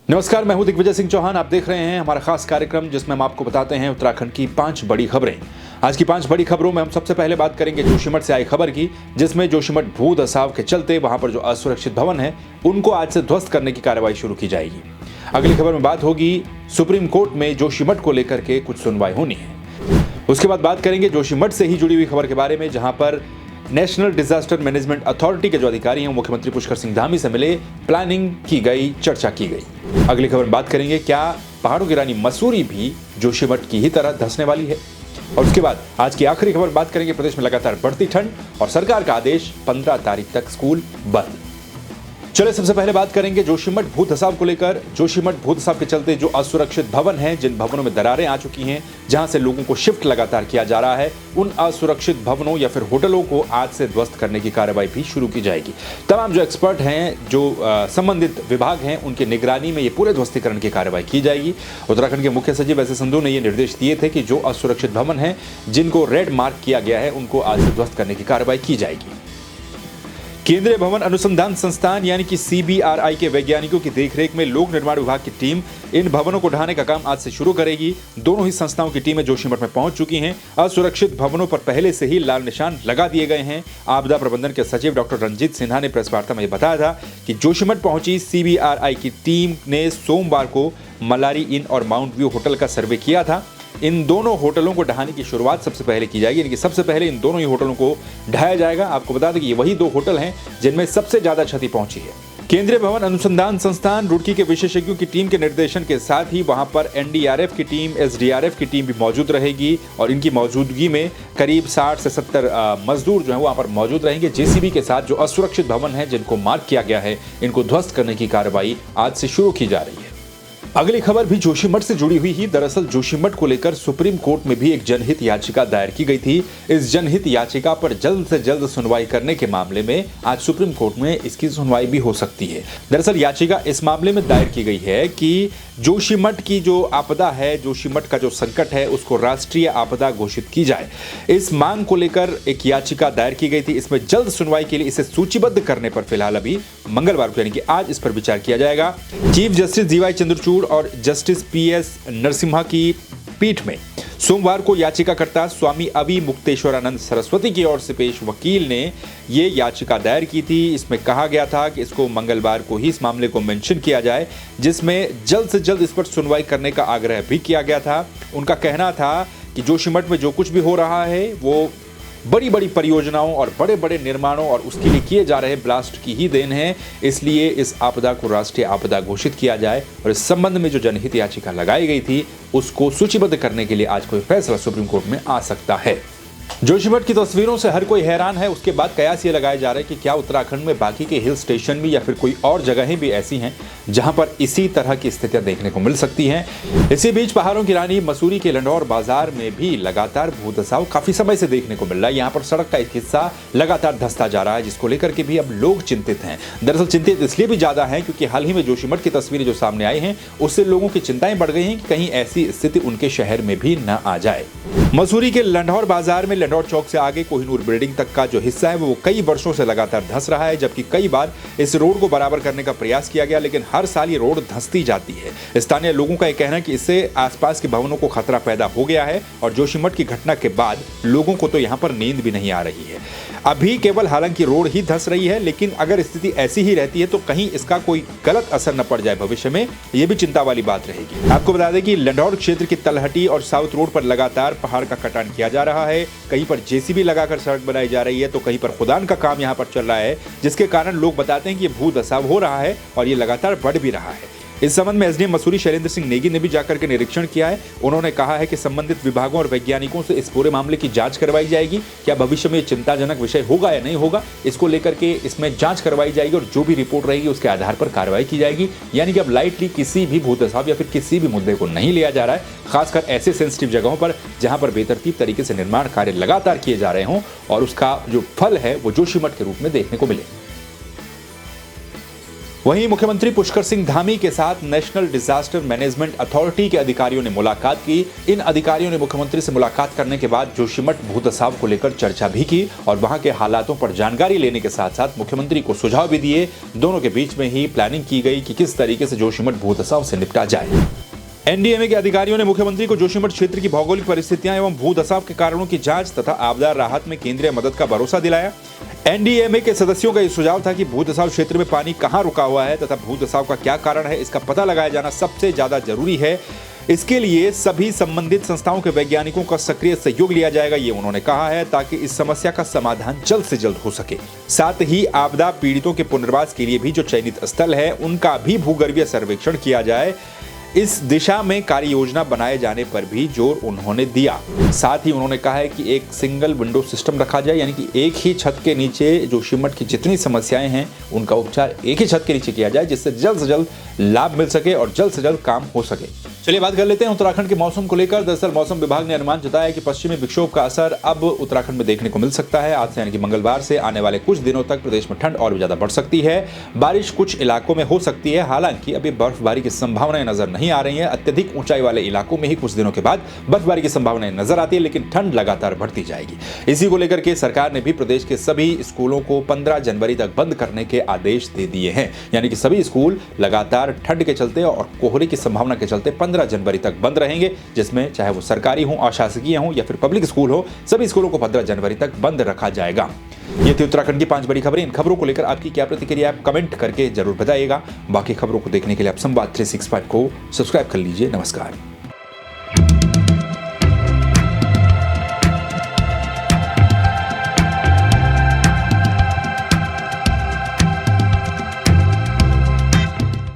नमस्कार, मैं हूं दिग्विजय सिंह चौहान। आप देख रहे हैं हमारा खास कार्यक्रम जिसमें हम आपको बताते हैं उत्तराखंड की 5 बड़ी खबरें। आज की 5 बड़ी खबरों में हम सबसे पहले बात करेंगे जोशीमठ से आई खबर की, जिसमें जोशीमठ भू धसाव के चलते वहां पर जो असुरक्षित भवन है उनको आज से ध्वस्त करने की कार्रवाई शुरू की जाएगी। अगली खबर में बात होगी सुप्रीम कोर्ट में जोशीमठ को लेकर के कुछ सुनवाई होनी है। उसके बाद बात करेंगे जोशीमठ से ही जुड़ी हुई खबर के बारे में, जहां पर नेशनल डिजास्टर मैनेजमेंट अथॉरिटी के जो अधिकारी हैं मुख्यमंत्री पुष्कर सिंह धामी से मिले, प्लानिंग की गई, चर्चा की गई। अगली खबर में बात करेंगे क्या पहाड़ों की रानी मसूरी भी जोशीमठ की ही तरह धंसने वाली है। और उसके बाद आज की आखिरी खबर बात करेंगे प्रदेश में लगातार बढ़ती ठंड और सरकार का आदेश 15 तारीख तक स्कूल बंद। चलिए सबसे पहले बात करेंगे जोशीमठ भू धसाव को लेकर। जोशीमठ भू धसाव के चलते जो असुरक्षित भवन हैं, जिन भवनों में दरारें आ चुकी हैं, जहां से लोगों को शिफ्ट लगातार किया जा रहा है, उन असुरक्षित भवनों या फिर होटलों को आज से ध्वस्त करने की कार्रवाई भी शुरू की जाएगी। तमाम जो एक्सपर्ट हैं, जो संबंधित विभाग हैं, उनकी निगरानी में ये पूरे ध्वस्तीकरण की कार्रवाई की जाएगी। उत्तराखंड के मुख्य सचिव एस संधू ने ये निर्देश दिए थे कि जो असुरक्षित भवन हैं, जिनको रेड मार्क किया गया है, उनको आज से ध्वस्त करने की कार्रवाई की जाएगी। केंद्रीय भवन अनुसंधान संस्थान यानी कि CBRI के वैज्ञानिकों की देखरेख में लोक निर्माण विभाग की टीम इन भवनों को ढहाने का काम आज से शुरू करेगी। दोनों ही संस्थाओं की टीमें जोशीमठ में पहुंच चुकी हैं। असुरक्षित भवनों पर पहले से ही लाल निशान लगा दिए गए हैं। आपदा प्रबंधन के सचिव डॉक्टर रंजीत सिन्हा ने प्रेस वार्ता में बताया था कि जोशीमठ पहुंची CBRI की टीम ने सोमवार को मलारी इन और माउंट व्यू होटल का सर्वे किया था। इन दोनों होटलों को ढहाने की शुरुआत सबसे पहले की जाएगी, यानी कि सबसे पहले इन दोनों ही होटलों को ढहाया जाएगा। आपको बता दें कि ये वही 2 होटल हैं जिनमें सबसे ज्यादा क्षति पहुंची है। केंद्रीय भवन अनुसंधान संस्थान रुड़की के विशेषज्ञों की टीम के निर्देशन के साथ ही वहां पर NDRF की टीम, SDRF की टीम भी मौजूद रहेगी और इनकी मौजूदगी में करीब 60 से 70 मजदूर जो है वहां पर मौजूद रहेंगे। JCB के साथ जो असुरक्षित भवन है जिनको मार्क किया गया है, इनको ध्वस्त करने की कार्रवाई आज से शुरू की जा रही है। अगली खबर भी जोशीमठ से जुड़ी हुई ही। दरअसल जोशीमठ को लेकर सुप्रीम कोर्ट में भी एक जनहित याचिका दायर की गई थी। इस जनहित याचिका पर जल्द से जल्द सुनवाई करने के मामले में आज सुप्रीम कोर्ट में इसकी सुनवाई भी हो सकती है। दरअसल याचिका इस मामले में दायर की गई है कि जोशीमठ की जो आपदा है, जोशीमठ का जो संकट है, उसको राष्ट्रीय आपदा घोषित की जाए। इस मांग को लेकर एक याचिका दायर की गई थी। इसमें जल्द सुनवाई के लिए इसे सूचीबद्ध करने पर फिलहाल अभी मंगलवार को यानी कि आज इस पर विचार किया जाएगा। चीफ जस्टिस DY चंद्रचूड़ और जस्टिस PS नरसिम्हा की पीठ में सोमवार को याचिकाकर्ता स्वामी अवि मुक्तेश्वरानंद सरस्वती की ओर से पेश वकील ने ये याचिका दायर की थी। इसमें कहा गया था कि इसको मंगलवार को ही इस मामले को मेंशन किया जाए, जिसमें जल्द से जल्द इस पर सुनवाई करने का आग्रह भी किया गया था। उनका कहना था कि जोशीमठ में जो कुछ भी हो रहा है वो बड़ी बड़ी परियोजनाओं और बड़े बड़े निर्माणों और उसके लिए किए जा रहे ब्लास्ट की ही देन है। इसलिए इस आपदा को राष्ट्रीय आपदा घोषित किया जाए और इस संबंध में जो जनहित याचिका लगाई गई थी उसको सूचीबद्ध करने के लिए आज कोई फैसला सुप्रीम कोर्ट में आ सकता है। जोशीमठ की तस्वीरों से हर कोई हैरान है। उसके बाद कयास ये लगाए जा रहे हैं कि क्या उत्तराखंड में बाकी के हिल स्टेशन भी या फिर कोई और जगहें भी ऐसी हैं जहां पर इसी तरह की स्थितियां देखने को मिल सकती हैं। इसी बीच पहाड़ों की रानी मसूरी के लंढौर बाजार में भी लगातार भू धसाव काफी समय से देखने को मिल रहा है। यहाँ पर सड़क का एक हिस्सा लगातार धंसता जा रहा है, जिसको लेकर के भी अब लोग चिंतित हैं। दरअसल चिंतित इसलिए भी ज्यादा है क्योंकि हाल ही में जोशीमठ की तस्वीरें जो सामने आई हैं उससे लोगों की चिंताएं बढ़ गई हैं कि कहीं ऐसी स्थिति उनके शहर में भी न आ जाए। मसूरी के लंढौर बाजार में लंढौर चौक से आगे कोहिनूर बिल्डिंग तक का जो हिस्सा है वो कई वर्षों से लगातार धंस रहा है, जबकि कई बार इस रोड को बराबर करने का प्रयास किया गया, लेकिन हर साल ये रोड धंसती जाती है। स्थानीय लोगों का यह कहना है कि इससे आसपास के भवनों को खतरा पैदा हो गया है और जोशीमठ की घटना के बाद लोगों को तो यहाँ पर नींद भी नहीं आ रही है। अभी केवल हालांकि रोड ही धंस रही है, लेकिन अगर स्थिति ऐसी ही रहती है तो कहीं इसका कोई गलत असर न पड़ जाए भविष्य में, ये भी चिंता वाली बात रहेगी। आपको बता दें कि लंढौर क्षेत्र की तलहटी और साउथ रोड पर लगातार पहाड़ का कटान किया जा रहा है। कहीं पर JCB लगाकर सड़क बनाई जा रही है तो कहीं पर खुदान का काम यहाँ पर चल रहा है, जिसके कारण लोग बताते हैं कि ये भू धसाव हो रहा है और ये लगातार बढ़ भी रहा है। इस संबंध में SDM मसूरी शैलेंद्र सिंह नेगी ने भी जाकर के निरीक्षण किया है। उन्होंने कहा है कि संबंधित विभागों और वैज्ञानिकों से इस पूरे मामले की जांच करवाई जाएगी। क्या भविष्य में चिंताजनक विषय होगा या नहीं होगा, इसको लेकर के इसमें जांच करवाई जाएगी और जो भी रिपोर्ट रहेगी उसके आधार पर कार्रवाई की जाएगी। यानी कि अब लाइटली किसी भी भू धसाव या फिर किसी भी मुद्दे को नहीं लिया जा रहा है, खासकर ऐसे सेंसिटिव जगहों पर जहां पर बेतरतीब तरीके से निर्माण कार्य लगातार किए जा रहे हों और उसका जो फल है वो जोशीमठ के रूप में देखने को मिले। वहीं मुख्यमंत्री पुष्कर सिंह धामी के साथ नेशनल डिजास्टर मैनेजमेंट अथॉरिटी के अधिकारियों ने मुलाकात की। इन अधिकारियों ने मुख्यमंत्री से मुलाकात करने के बाद जोशीमठ भूदसाव को लेकर चर्चा भी की और वहां के हालातों पर जानकारी लेने के साथ साथ मुख्यमंत्री को सुझाव भी दिए। दोनों के बीच में ही प्लानिंग की गई कि किस तरीके से जोशीमठ भूदसाव से निपटा जाए। एनडीएमए के अधिकारियों ने मुख्यमंत्री को जोशीमठ क्षेत्र की भौगोलिक परिस्थितियां एवं भूदसाव के कारणों की जांच तथा आपदा राहत में केंद्रीय मदद का भरोसा दिलाया। एनडीएमए के सदस्यों का यह सुझाव था कि भूदसाव क्षेत्र में पानी कहां रुका हुआ है तथा भूदसाव का क्या कारण है, इसका पता लगाया जाना सबसे ज्यादा जरूरी है। इसके लिए सभी संबंधित संस्थाओं के वैज्ञानिकों का सक्रिय सहयोग लिया जाएगा, ये उन्होंने कहा है, ताकि इस समस्या का समाधान जल्द से जल्द हो सके। साथ ही आपदा पीड़ितों के पुनर्वास के लिए भी जो चयनित स्थल है उनका भी भूगर्भीय सर्वेक्षण किया जाए। इस दिशा में कार्य योजना बनाए जाने पर भी जोर उन्होंने दिया। साथ ही उन्होंने कहा है कि एक सिंगल विंडो सिस्टम रखा जाए, यानी कि एक ही छत के नीचे जोशीमठ की जितनी समस्याएं हैं उनका उपचार एक ही छत के नीचे किया जाए, जिससे जल्द से जल्द लाभ मिल सके और जल्द से जल्द काम हो सके। चलिए बात कर लेते हैं उत्तराखंड के मौसम को लेकर। दरअसल मौसम विभाग ने अनुमान जताया कि पश्चिमी विक्षोभ का असर अब उत्तराखंड में देखने को मिल सकता है। आज से यानी कि मंगलवार से आने वाले कुछ दिनों तक प्रदेश में ठंड और भी ज्यादा बढ़ सकती है। बारिश कुछ इलाकों में हो सकती है, हालांकि अभी बर्फबारी की संभावनाएं नजर नहीं आ रही है। अत्यधिक ऊंचाई वाले इलाकों में ही कुछ दिनों के बाद बर्फबारी की संभावनाएं नजर आती है, लेकिन ठंड लगातार बढ़ती जाएगी। इसी को लेकर के सरकार ने भी प्रदेश के सभी स्कूलों को 15 जनवरी तक बंद करने के आदेश दे दिए हैं, यानी कि सभी स्कूल लगातार ठंड के चलते और कोहरे की संभावना के चलते 15 जनवरी तक बंद रहेंगे, जिसमें चाहे वो सरकारी हो, अशासकीय हो या फिर पब्लिक स्कूल हो, सभी स्कूलों को 15 जनवरी तक बंद रखा जाएगा। ये थी उत्तराखंड की 5 बड़ी खबरें। इन खबरों को लेकर आपकी क्या प्रतिक्रिया, आप कमेंट करके जरूर बताइएगा। बाकी खबरों को देखने के लिए आप संवाद 365 को सब्सक्राइब कर लीजिए। नमस्कार।